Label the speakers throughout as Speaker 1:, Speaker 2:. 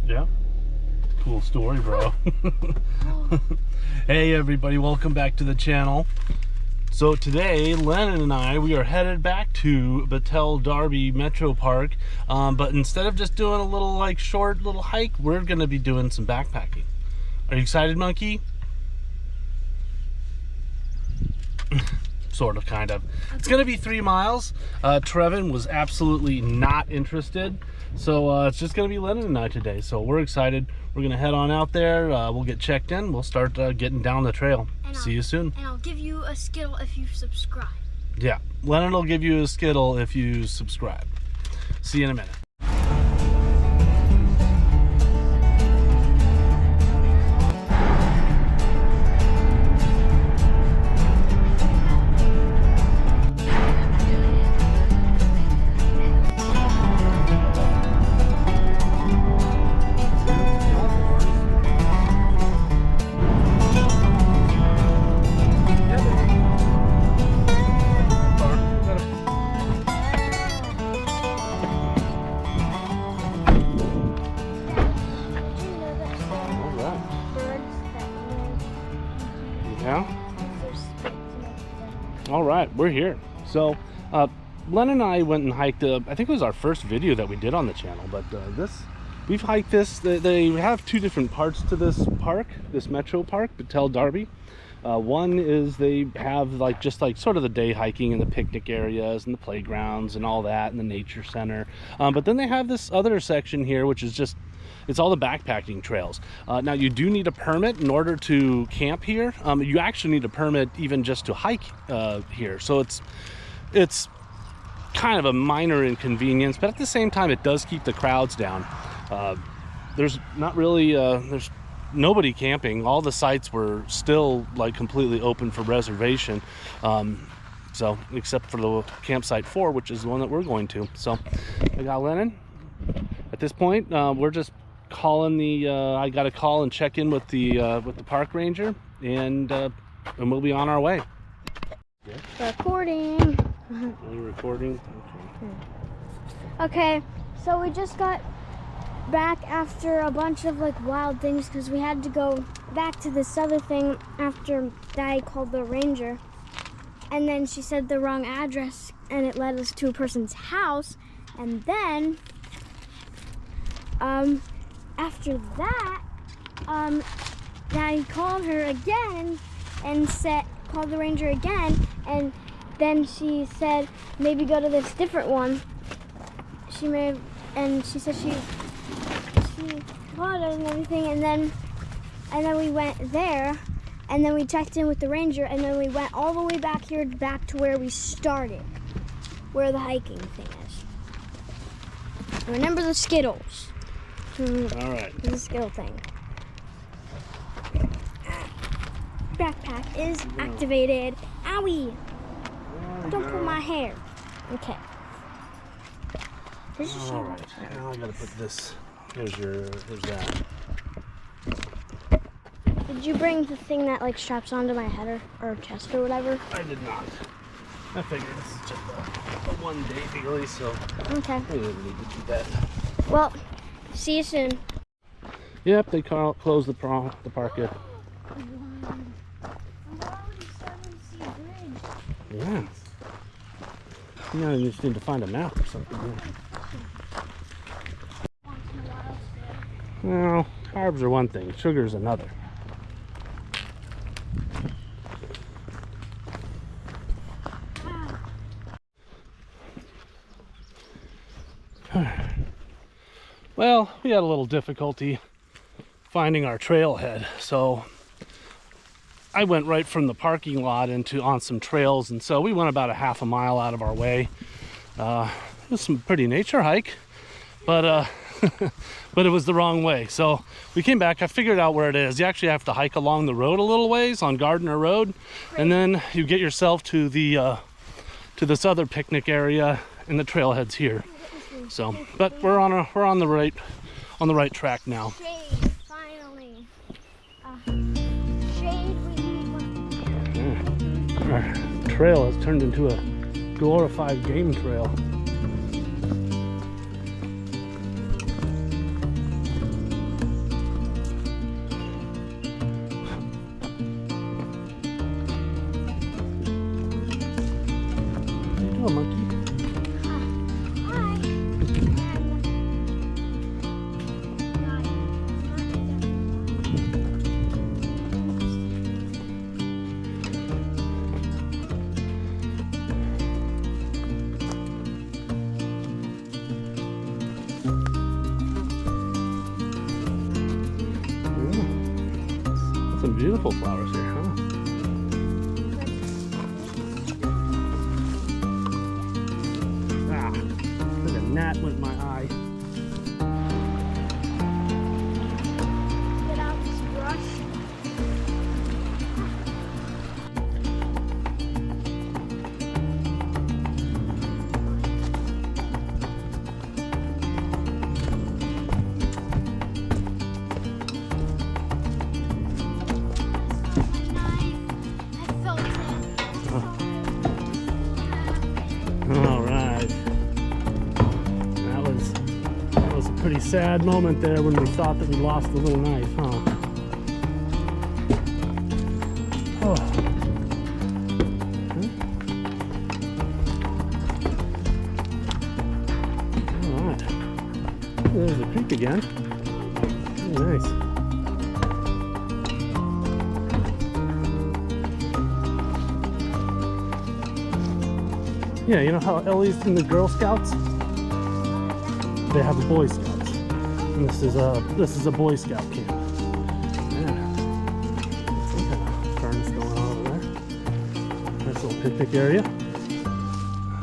Speaker 1: Yeah. Cool story, bro. Hey everybody, welcome back to the channel. So today, Lennon and I, we are headed back to Battelle Darby Metro Park. But instead of just doing a little short little hike, we're gonna be doing some backpacking. Are you excited, monkey? Sort of, kind of. It's gonna be 3 miles. Trevin was absolutely not interested. So it's just gonna be Lennon and I today. So we're excited. We're gonna head on out there. We'll get checked in. We'll start getting down the trail. See you soon.
Speaker 2: And I'll give you a Skittle if you subscribe.
Speaker 1: Yeah, Lennon will give you a Skittle if you subscribe. See you in a minute. All right, we're here. So Len and I went and hiked, I think it was our first video that we did on the channel, but we've hiked this. They have two different parts to this park, this Metro Park, Battelle Darby. One is they have just sort of the day hiking and the picnic areas and the playgrounds and all that and the nature center. But then they have this other section here, which is just, it's all the backpacking trails. Now you do need a permit in order to camp here. You actually need a permit even just to hike here. So it's kind of a minor inconvenience, but at the same time it does keep the crowds down. There's not really, there's nobody camping. All the sites were still completely open for reservation. So except for the campsite 4, which is the one that we're going to. So I got Lennon. At this point, we're just calling the I got to call and check in with the park ranger, and we'll be on our way. Yeah.
Speaker 2: Recording.
Speaker 1: Are you recording?
Speaker 2: Okay, so we just got back after a bunch of wild things because we had to go back to this other thing after Daddy called the ranger, and then she said the wrong address and it led us to a person's house, and then after that, Daddy called her again and called the ranger again, and then she said maybe go to this different one. And she said she called it and everything, and then we went there, and then we checked in with the ranger, and then we went all the way back here, back to where we started, where the hiking thing is. Remember the Skittles.
Speaker 1: All right.
Speaker 2: The Skittle thing. Backpack is activated. Owie! Don't pull my hair. Okay.
Speaker 1: All right. Now I gotta put this. Here's that.
Speaker 2: Did you bring the thing that straps onto my head or chest or whatever?
Speaker 1: I did not. I figured this is just a one day daily, so
Speaker 2: okay.
Speaker 1: I didn't need to do that.
Speaker 2: Well, see you soon.
Speaker 1: Yep, they closed the park yet. Yeah. Now you just need to find a map or something. Well, carbs are one thing, sugar's another. Well, we had a little difficulty finding our trailhead, so I went right from the parking lot on some trails, and so we went about a half a mile out of our way. It was some pretty nature hike, but but it was the wrong way. So we came back. I figured out where it is. You actually have to hike along the road a little ways on Gardner Road, and then you get yourself to the to this other picnic area, and the trailhead's here. So, but we're on the right track now.
Speaker 2: Shade, finally. Shade.
Speaker 1: Our trail has turned into a glorified game trail. beautiful flowers here, huh? Ah, like a gnat went in my eye.
Speaker 2: Get out this brush.
Speaker 1: All right. That was a pretty sad moment there when we thought that we lost the little knife, huh? Oh. All right. There's the creek again. Very nice. Yeah, you know how Ellie's in the Girl Scouts? They have a Boy Scouts, and this is a Boy Scout camp. Yeah, some kind of ferns going on over there. Nice little picnic area.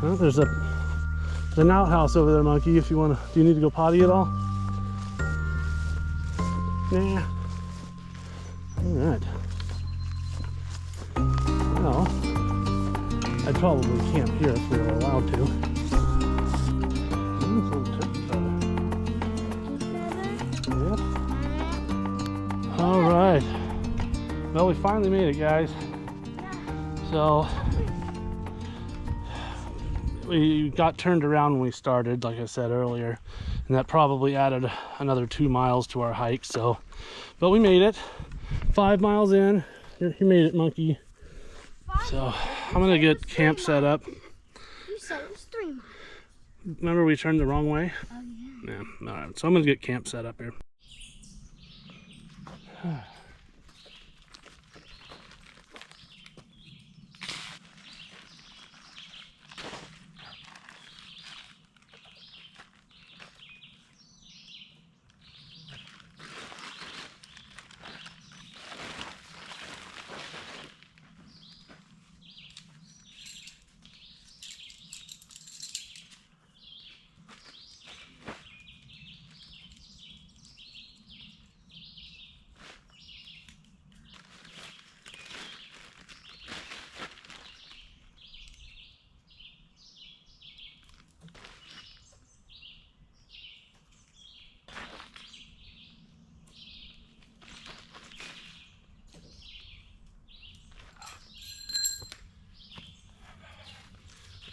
Speaker 1: There's an outhouse over there, Monkey. If you wanna, do you need to go potty at all? Nah. All right. Well, I'd probably camp here if we were allowed to. Yep. All right. Well, we finally made it, guys. So we got turned around when we started, like I said earlier, and that probably added another 2 miles to our hike. So, but we made it. 5 miles in. You made it, Monkey. So I'm gonna get camp set up.
Speaker 2: You said it was 3 miles.
Speaker 1: Remember we turned the wrong way?
Speaker 2: Oh yeah.
Speaker 1: Yeah. All right. So I'm gonna get camp set up here.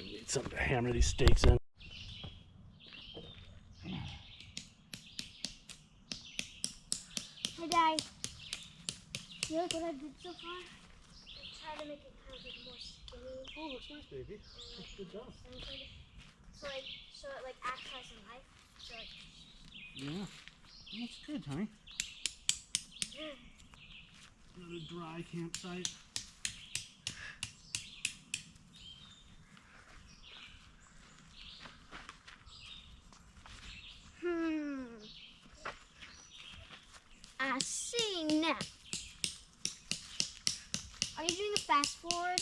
Speaker 1: Need something to hammer these stakes in.
Speaker 2: Hey guys, you like what I did so far? I tried to make it kind of like more skinny.
Speaker 1: Oh, that's nice, baby. Good job.
Speaker 2: So it like acts as a knife. So like,
Speaker 1: Yeah, that's good, honey. Another dry campsite.
Speaker 2: I see now. Are you doing a fast forward?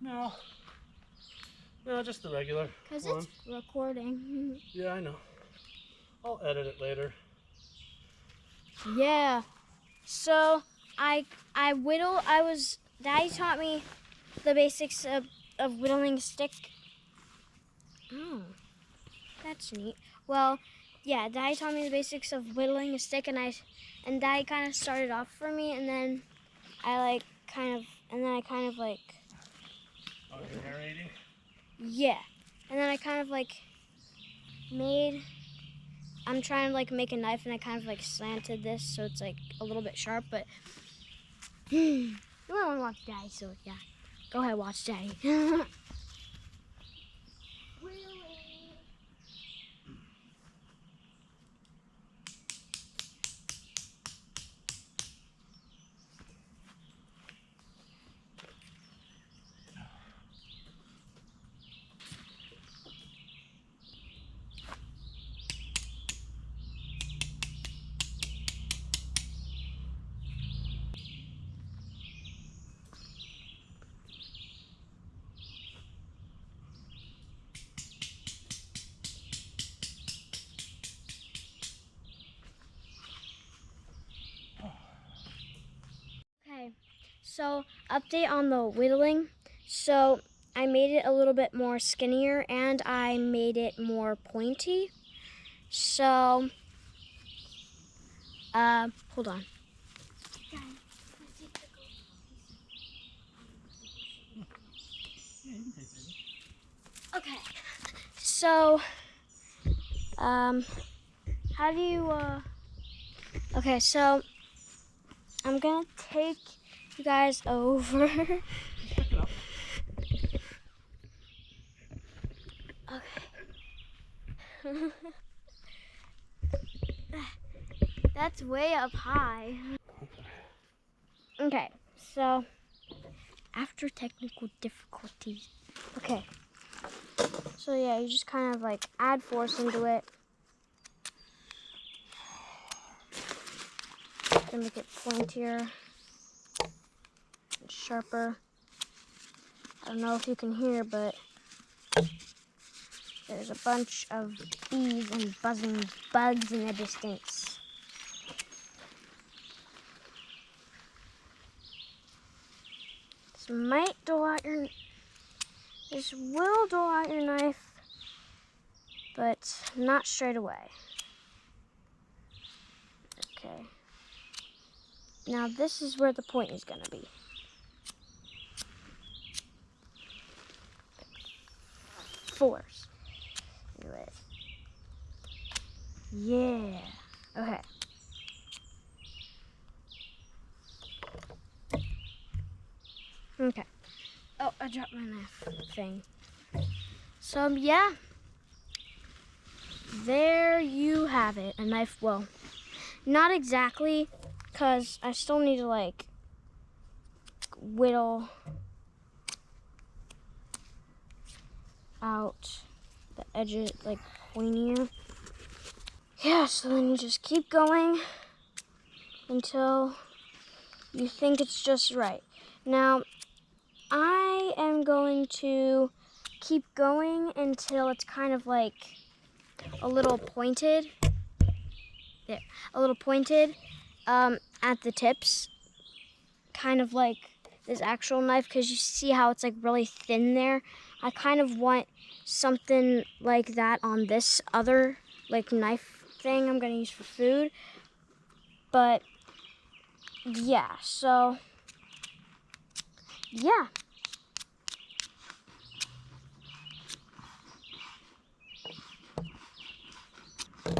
Speaker 1: No. No, just the regular.
Speaker 2: Because
Speaker 1: one.
Speaker 2: it's recording.
Speaker 1: Yeah, I know. I'll edit it later.
Speaker 2: Yeah. So I whittle. Daddy taught me the basics of whittling a stick. Oh, that's neat. Well, yeah, Daddy taught me the basics of whittling a stick, and Daddy kind of started off for me, and then I kind of like.
Speaker 1: Oh, you're narrating?
Speaker 2: Yeah, and then I kind of like I'm trying to like make a knife, and I kind of like slanted this so it's like a little bit sharp, but you don't want to watch Daddy, so yeah, go ahead, watch Daddy. So, update on the whittling. So, I made it a little bit more skinnier and I made it more pointy. So, hold on. Okay. So, how do you, okay, so I'm gonna take you guys over. Okay. That's way up high. Okay, so after technical difficulties. Okay. So yeah, you just kind of like add force into it. To make it pointier and sharper. I don't know if you can hear, but there's a bunch of bees and buzzing bugs in the distance. This will dull out your knife, but not straight away. Okay. Now this is where the point is gonna be. Force. Do it. Yeah. Okay. Okay. Oh, I dropped my knife thing. So yeah. There you have it. A knife. Well, not exactly, because I still need to like whittle out the edges, like pointier. Yeah, so then you just keep going until you think it's just right. Now, I am going to keep going until it's kind of like a little pointed. There, a little pointed at the tips, kind of like this actual knife, because you see how it's like really thin there. I kind of want something like that on this other like knife thing I'm gonna use for food. But yeah, so yeah.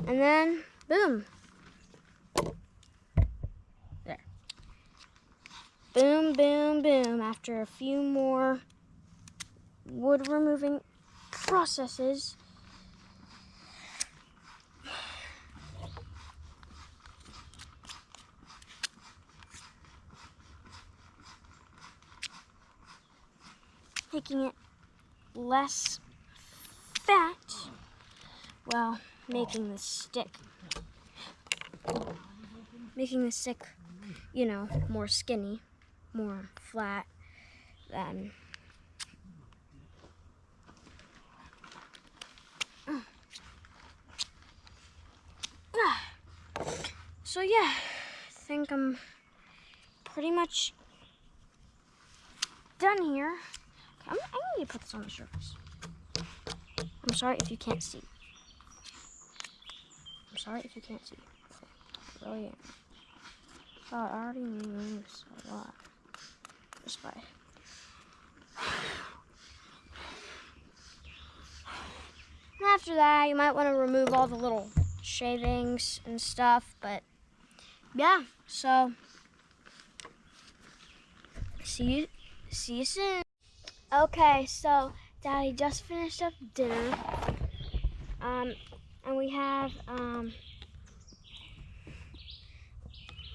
Speaker 2: And then boom. There. Boom, boom, boom. After a few more wood removing processes, making it less fat, well, making the stick, you know, more skinny, more flat than so yeah, I think I'm pretty much done here. I need to put this on the surface. I'm sorry if you can't see. I'm sorry if you can't see. I really am. Oh, I already moves a lot. Just by. And after that, you might want to remove all the little shavings and stuff, but yeah, so see you soon. Okay, so Daddy just finished up dinner. And we have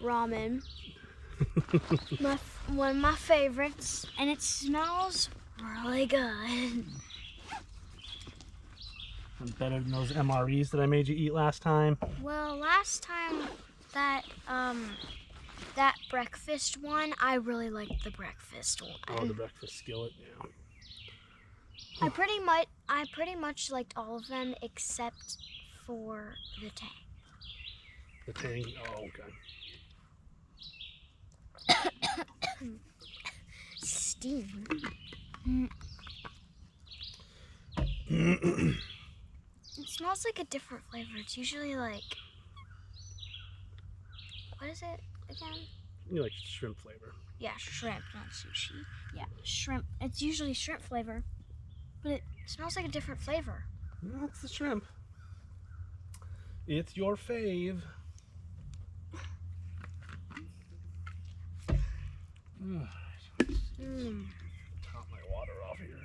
Speaker 2: ramen. One of my favorites, and it smells really good.
Speaker 1: Better than those MREs that I made you eat last time.
Speaker 2: Well, last time that that breakfast one, I really liked the breakfast one.
Speaker 1: Oh, the breakfast skillet, yeah.
Speaker 2: I pretty much liked all of them except for the tang.
Speaker 1: The tang, oh, okay.
Speaker 2: steam. It smells like a different flavor. It's usually like, what is it again?
Speaker 1: You like shrimp flavor.
Speaker 2: Yeah, shrimp, not sushi. Yeah, shrimp. It's usually shrimp flavor, but it smells like a different flavor.
Speaker 1: That's the shrimp. It's your fave. Top my water off here.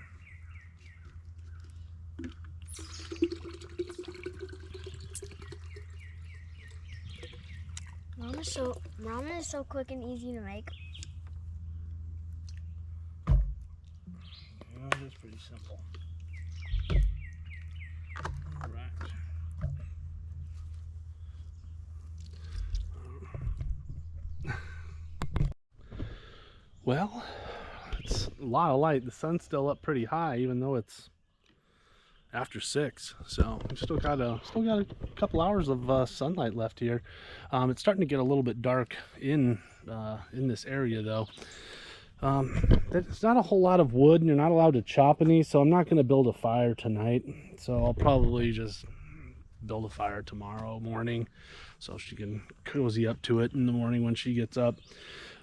Speaker 2: Ramen is so quick and easy to make.
Speaker 1: Yeah, it is pretty simple. All right. Well, it's a lot of light. The sun's still up pretty high, even though it's after 6. So we still got a couple hours of sunlight left here. It's starting to get a little bit dark in this area, though. There's not a whole lot of wood, and you're not allowed to chop any, so I'm not going to build a fire tonight. So I'll probably just build a fire tomorrow morning, so she can cozy up to it in the morning when she gets up.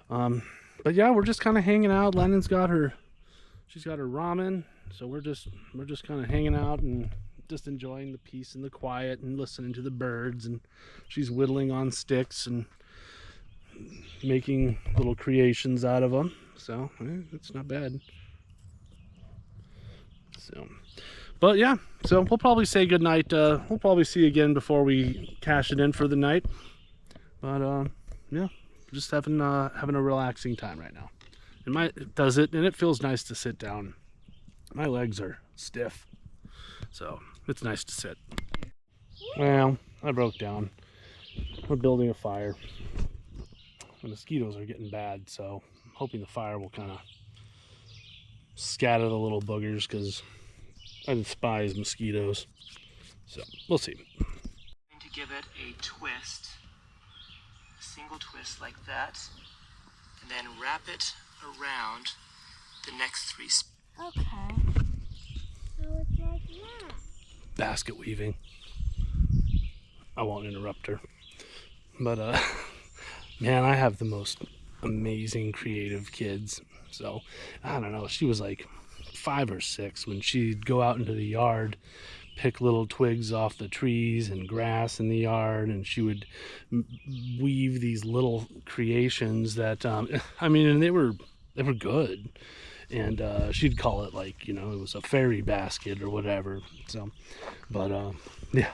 Speaker 1: But yeah, we're just kind of hanging out. Lennon's got she's got her ramen, so we're just kind of hanging out and just enjoying the peace and the quiet and listening to the birds. And she's whittling on sticks and making little creations out of them. So it's not bad. So, but yeah, so we'll probably say goodnight. We'll probably see you again before we cash it in for the night. But yeah, just having a relaxing time right now. And it feels nice to sit down. My legs are stiff, so it's nice to sit. Well, I broke down. We're building a fire. The mosquitoes are getting bad, so I'm hoping the fire will kind of scatter the little boogers, because I despise mosquitoes. So we'll see.
Speaker 3: I'm going to give it a twist, a single twist like that, and then wrap it around the next 3 spots.
Speaker 2: Okay. So it's like that.
Speaker 1: Basket weaving. I won't interrupt her. But man, I have the most amazing creative kids. So I don't know, she was like 5 or 6 when she'd go out into the yard, pick little twigs off the trees and grass in the yard, and she would weave these little creations that I mean, and they were good. And she'd call it, like, you know, it was a fairy basket or whatever. So, but yeah.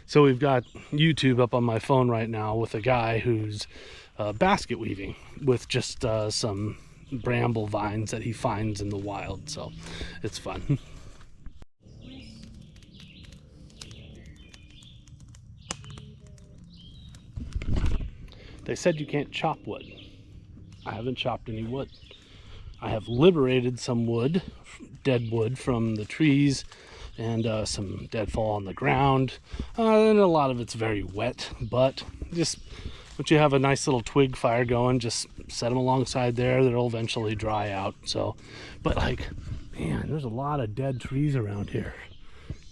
Speaker 1: So we've got YouTube up on my phone right now with a guy who's basket weaving with just some bramble vines that he finds in the wild. So it's fun. They said you can't chop wood. I haven't chopped any wood. I have liberated some wood, dead wood from the trees, and some deadfall on the ground. And a lot of it's very wet, but just once you have a nice little twig fire going, just set them alongside there. They'll eventually dry out. So, but like, man, there's a lot of dead trees around here.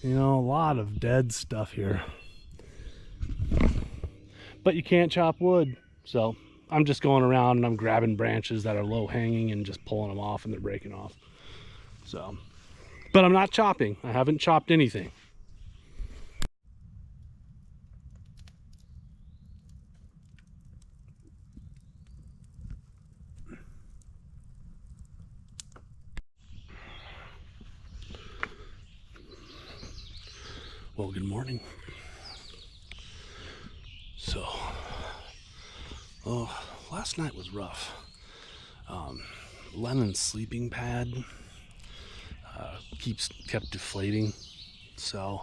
Speaker 1: You know, a lot of dead stuff here. But you can't chop wood, so I'm just going around and I'm grabbing branches that are low hanging and just pulling them off, and they're breaking off. So, but I'm not chopping. I haven't chopped anything. Well, good morning. So, last night was rough. Lennon's sleeping pad kept deflating, so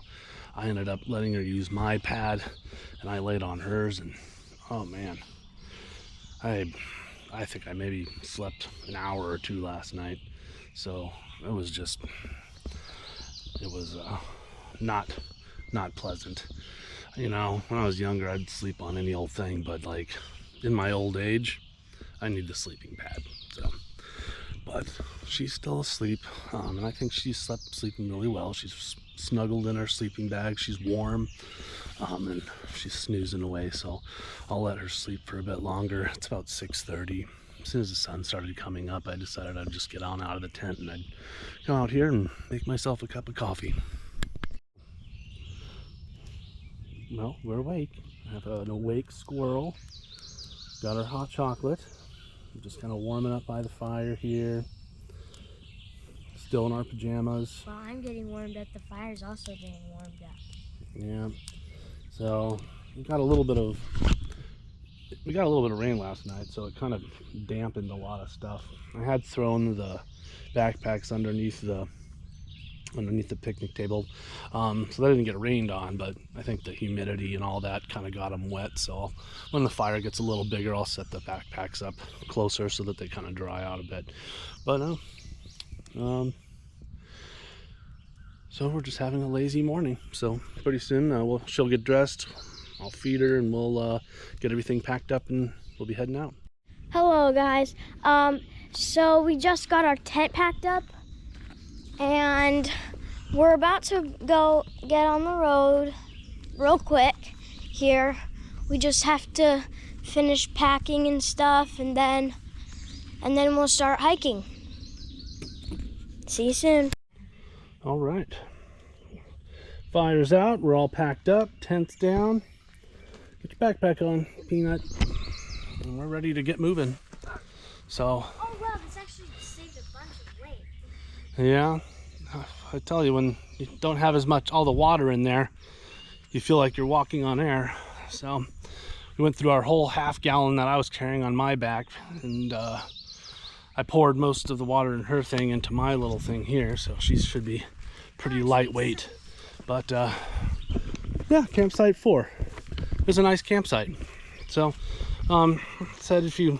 Speaker 1: I ended up letting her use my pad, and I laid on hers, and oh man, I think I maybe slept an hour or 2 last night. So it was not pleasant. You know, when I was younger, I'd sleep on any old thing, but like in my old age, I need the sleeping pad. So, but but she's still asleep, and I think she's sleeping really well. She's snuggled in her sleeping bag. She's warm, and she's snoozing away, so I'll let her sleep for a bit longer. It's about 6:30. As soon as the sun started coming up, I decided I'd just get on out of the tent and I'd come out here and make myself a cup of coffee. Well, we're awake. I have an awake squirrel. Got her hot chocolate. I'm just kind of warming up by the fire here. Still in our pajamas.
Speaker 2: Well, I'm getting warmed up. The fire's also getting warmed up.
Speaker 1: Yeah. So we got a little bit of rain last night, so it kind of dampened a lot of stuff. I had thrown the backpacks underneath the picnic table, so they didn't get rained on, but I think the humidity and all that kind of got them wet. So when the fire gets a little bigger, I'll set the backpacks up closer so that they kind of dry out a bit. But so we're just having a lazy morning. So pretty soon she'll get dressed, I'll feed her, and we'll get everything packed up and we'll be heading out.
Speaker 2: Hello guys. So we just got our tent packed up and we're about to go get on the road real quick here. We just have to finish packing and stuff, and then we'll start hiking. See you soon.
Speaker 1: All right, fire's out, we're all packed up, tent's down. Get your backpack on, Peanut, and we're ready to get moving. So,
Speaker 2: Oh wow, this actually saved a bunch of weight.
Speaker 1: yeah, I tell you, when you don't have all the water in there, you feel like you're walking on air. So we went through our whole half gallon that I was carrying on my back, and I poured most of the water in her thing into my little thing here, so she should be pretty lightweight. But yeah, campsite 4. It was a nice campsite. So said if you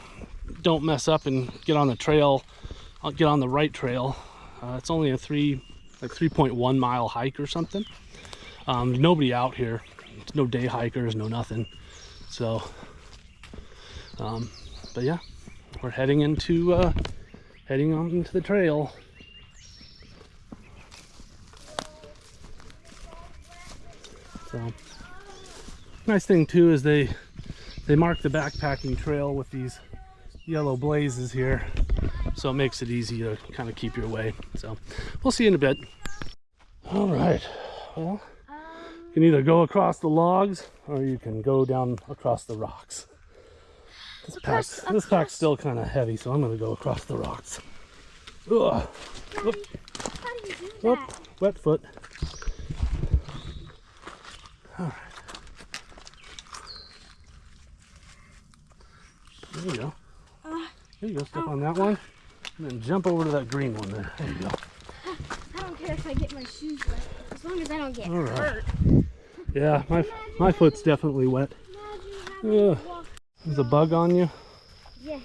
Speaker 1: don't mess up and get on the trail, I'll get on the right trail. It's only a 3.1 mile hike or something. Nobody out here. It's no day hikers, no nothing. So but yeah, we're heading on into the trail. So nice thing too is they mark the backpacking trail with these yellow blazes here, so it makes it easy to kind of keep your way. So we'll see you in a bit. All right, well, you can either go across the logs or you can go down across the rocks. This pack's still kind of heavy, so I'm going to go across the rocks. Ugh. Whoop.
Speaker 2: How do you do that?
Speaker 1: Whoop. Wet foot. All right. There you go. There you go. Step on that one, and then jump over to that green one there. There you go.
Speaker 2: I don't care if I get my shoes wet, as long as I don't get hurt.
Speaker 1: Yeah, my foot's definitely wet. Ugh. There's a bug on you?
Speaker 2: Yeah,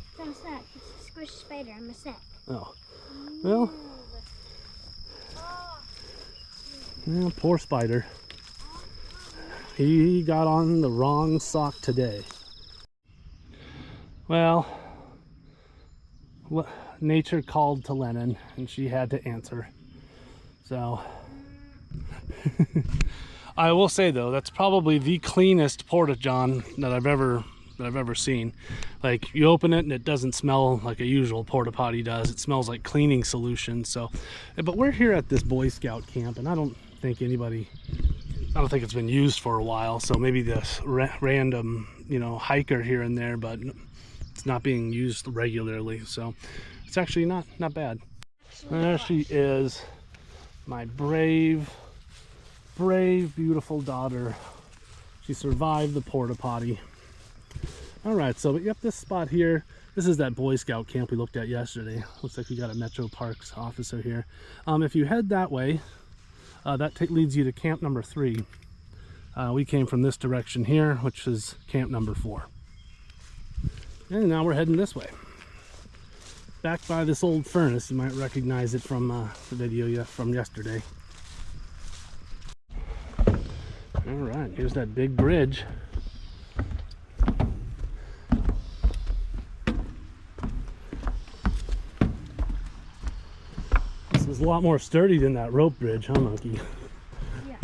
Speaker 2: it's on a snack. It's a squishy spider. I'm a snack.
Speaker 1: Oh. Well. Yeah, poor spider. He got on the wrong sock today. Well, nature called to Lennon and she had to answer. So I will say though, that's probably the cleanest porta-john that I've ever seen. Like, you open it and it doesn't smell like a usual porta potty does. It smells like cleaning solution. So, but we're here at this Boy Scout camp, and I don't think it's been used for a while. So maybe this random, hiker here and there, but it's not being used regularly. So it's actually not bad. There she is, my brave, beautiful daughter. She survived the porta potty. All right, so yep, this spot here, this is that Boy Scout camp we looked at yesterday. Looks like we got a Metro Parks officer here. If you head that way, that leads you to camp number 3. We came from this direction here, which is camp number 4. And now we're heading this way. Back by this old furnace. You might recognize it from the video from yesterday. All right, here's that big bridge. was a lot more sturdy than that rope bridge, huh, Monkey?
Speaker 2: Yeah.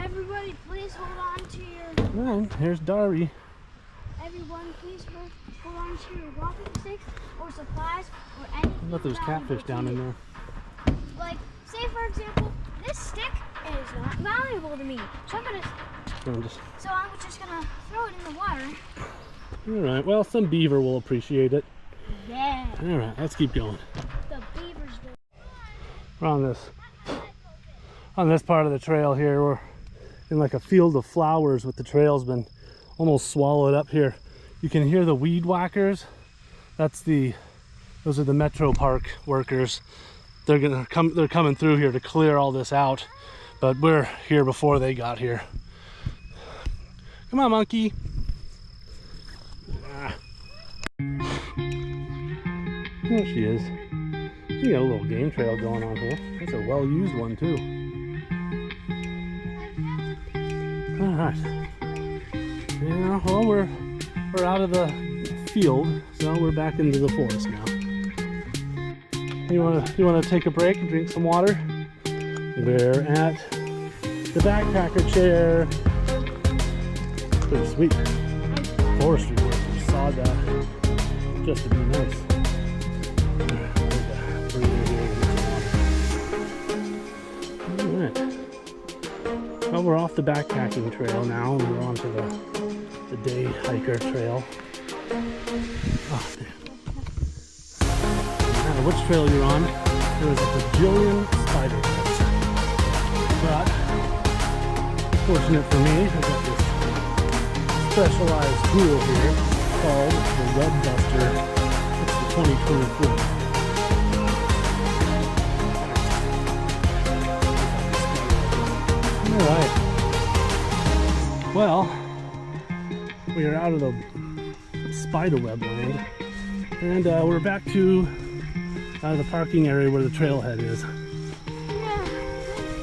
Speaker 2: Everybody, please hold on to your...
Speaker 1: All right, here's Darby.
Speaker 2: Everyone, please hold on to your walking sticks or supplies or anything.
Speaker 1: I bet there's catfish down in there.
Speaker 2: Like, say for example, this stick is not valuable to me. So I'm just gonna throw it in the water.
Speaker 1: All right, well, some beaver will appreciate it.
Speaker 2: Yeah.
Speaker 1: All right, let's keep going.
Speaker 2: The beavers do.
Speaker 1: We're on this part of the trail here. We're in like a field of flowers with the trail's been almost swallowed up here. You can hear the weed whackers. Those are the Metro Park workers. They're coming through here to clear all this out, but we're here before they got here. Come on, Monkey. Ah. There she is. You got a little game trail going on here. It's a well-used one too. All right. Yeah, well, we're out of the field, so we're back into the forest now. You wanna take a break and drink some water? We're at the backpacker chair. Pretty sweet. Forestry workers sawed that just to be nice. Alright. Well, we're off the backpacking trail now, and we're onto the day hiker trail. Oh, damn. I don't know which trail you're on. There is a bajillion spider webs. But, fortunate for me, I got this specialized tool here called the Web Buster. It's the 2024. Alright. Well, we are out of the spiderweb land, and we're back to the parking area where the trailhead is.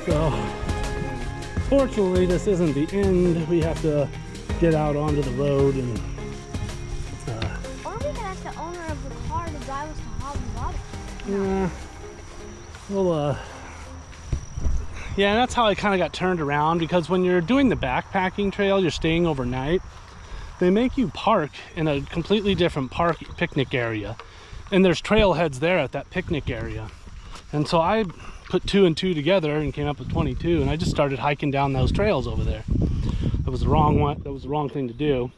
Speaker 1: So, fortunately, this isn't the end. We have to get out onto the road and.
Speaker 2: Or we can ask the owner of the car to drive us to Hobby Lobby.
Speaker 1: Yeah. Well, yeah, and that's how I kind of got turned around, because when you're doing the backpacking trail, you're staying overnight. They make you park in a completely different picnic area, and there's trailheads there at that picnic area. And so I put 2 and 2 together and came up with 22, and I just started hiking down those trails over there. That was the wrong one. That was the wrong thing to do.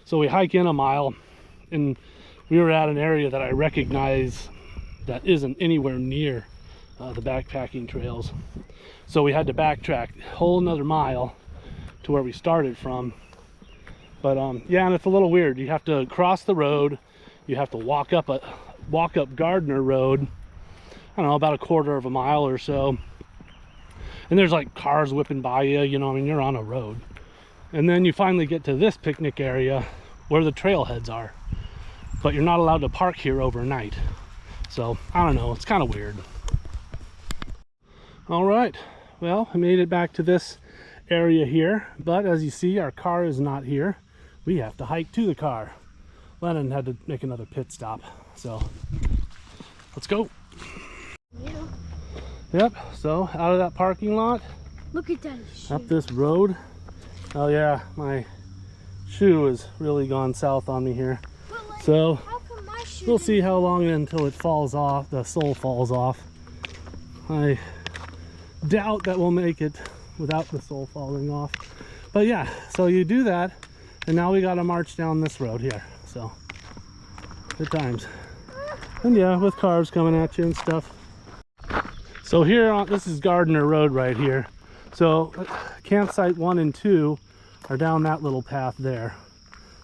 Speaker 1: So we hike in a mile, and we were at an area that I recognize that isn't anywhere near the backpacking trails. So we had to backtrack a whole another mile to where we started from. But yeah, and it's a little weird. You have to cross the road. You have to walk up Gardner Road. I don't know, about a quarter of a mile or so. And there's like cars whipping by you, you know, I mean, you're on a road. And then you finally get to this picnic area where the trailheads are. But you're not allowed to park here overnight. So, I don't know, it's kind of weird. All right, well, I made it back to this area here, but as you see, our car is not here. We have to hike to the car. Lennon had to make another pit stop, so let's go.
Speaker 2: Yeah.
Speaker 1: Yep, so out of that parking lot,
Speaker 2: Look at that shoe.
Speaker 1: up this road. Oh yeah, my shoe has really gone south on me here.
Speaker 2: But like,
Speaker 1: So
Speaker 2: how come my shoe
Speaker 1: we'll see how long until it falls off, the sole falls off. I doubt that we'll make it without the sole falling off. But yeah, so you do that, and now we gotta march down this road here. So, good times. And yeah, with cars coming at you and stuff. So here, this is Gardner Road right here. So campsite 1 and 2 are down that little path there.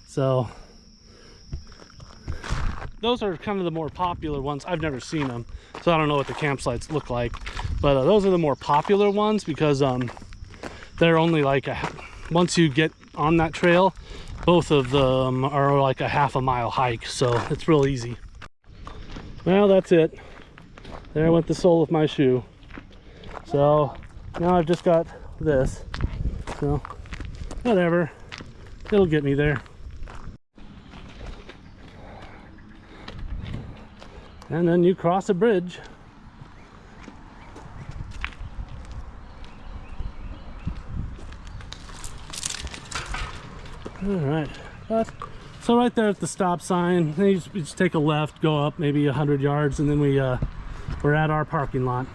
Speaker 1: So those are kind of the more popular ones. I've never seen them, so I don't know what the campsites look like. But those are the more popular ones because they're only like once you get on that trail, both of them are like a half a mile hike, so it's real easy. Well, that's it. There went the sole of my shoe. So now I've just got this. So whatever, it'll get me there. And then you cross a bridge. All right. So right there at the stop sign, you just take a left, go up maybe 100 yards, and then we're at our parking lot.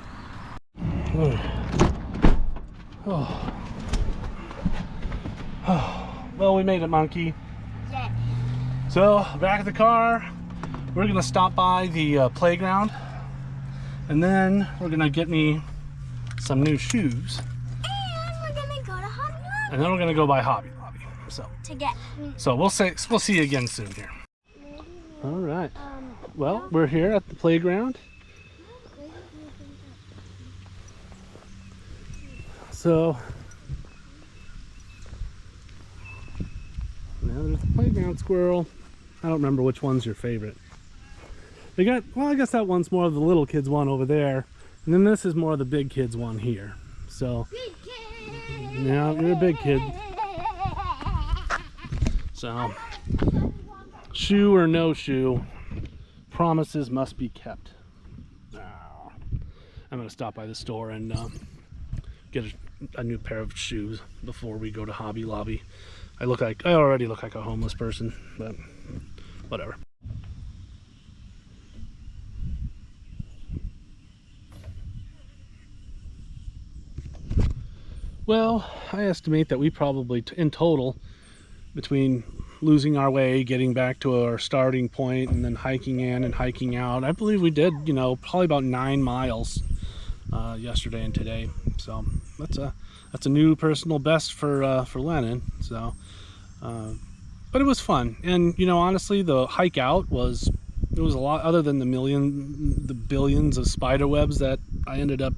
Speaker 1: Oh. Well, we made it, monkey.
Speaker 2: Yeah.
Speaker 1: So back at the car, we're gonna stop by the playground, and then we're gonna get me some new shoes,
Speaker 2: And we're gonna go to Hobby Lobby.
Speaker 1: and then we're gonna go by Hobby Lobby. So we'll see you again soon here. All right. Well, we're here at the playground. So now there's the playground squirrel. I don't remember which one's your favorite. They got, well, I guess that one's more of the little kids one over there, and then this is more of the big kids one here. So yeah, you're a big kid. So shoe or no shoe, promises must be kept. I'm gonna stop by the store and get a new pair of shoes before we go to Hobby Lobby. I already look like a homeless person, but whatever. Well, I estimate that we probably, in total, between losing our way, getting back to our starting point, and then hiking in and hiking out, I believe we did, probably about 9 miles yesterday and today. So that's a new personal best for Lennon. So, but it was fun, and honestly, the hike out was a lot, other than the billions of spider webs that I ended up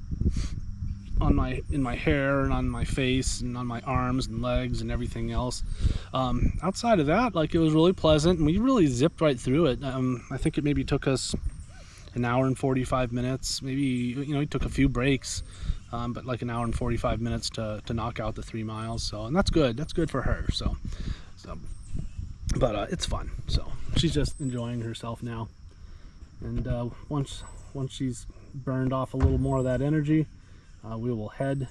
Speaker 1: in my hair and on my face and on my arms and legs and everything else. Outside of that, it was really pleasant, and we really zipped right through it. I think it maybe took us an hour and 45 minutes. Maybe we took a few breaks, but like an hour and 45 minutes to knock out the 3 miles. So, and that's good for her. So but it's fun. So she's just enjoying herself now, and once she's burned off a little more of that energy, we will head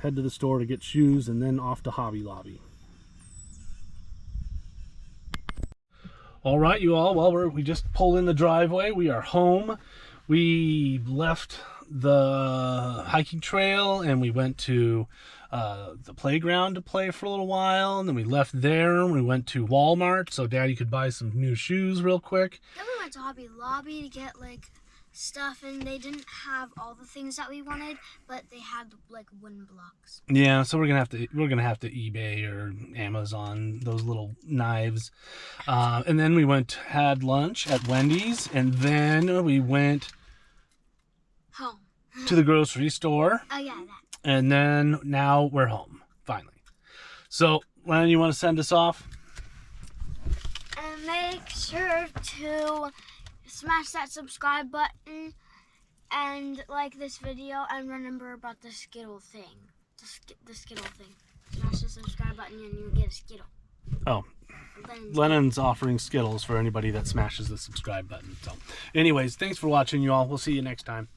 Speaker 1: to the store to get shoes, and then off to Hobby Lobby. All right, you all. Well, we just pulled in the driveway. We are home. We left the hiking trail and we went to the playground to play for a little while, and then we left there and we went to Walmart so Daddy could buy some new shoes real quick.
Speaker 2: Then we went to Hobby Lobby to get stuff, and they didn't have all the things that we wanted, but they had wooden blocks.
Speaker 1: Yeah, so we're gonna have to eBay or Amazon those little knives, and then we had lunch at Wendy's, and then we went
Speaker 2: home
Speaker 1: to the grocery store.
Speaker 2: Oh yeah, that.
Speaker 1: And then now we're home finally. So, Lenny, you want to send us off?
Speaker 2: And make sure to smash that subscribe button and like this video, and remember about the Skittle thing. The Skittle thing. Smash the subscribe button and you get a Skittle.
Speaker 1: Oh, Lennon's offering Skittles for anybody that smashes the subscribe button. So anyways, thanks for watching, you all. We'll see you next time.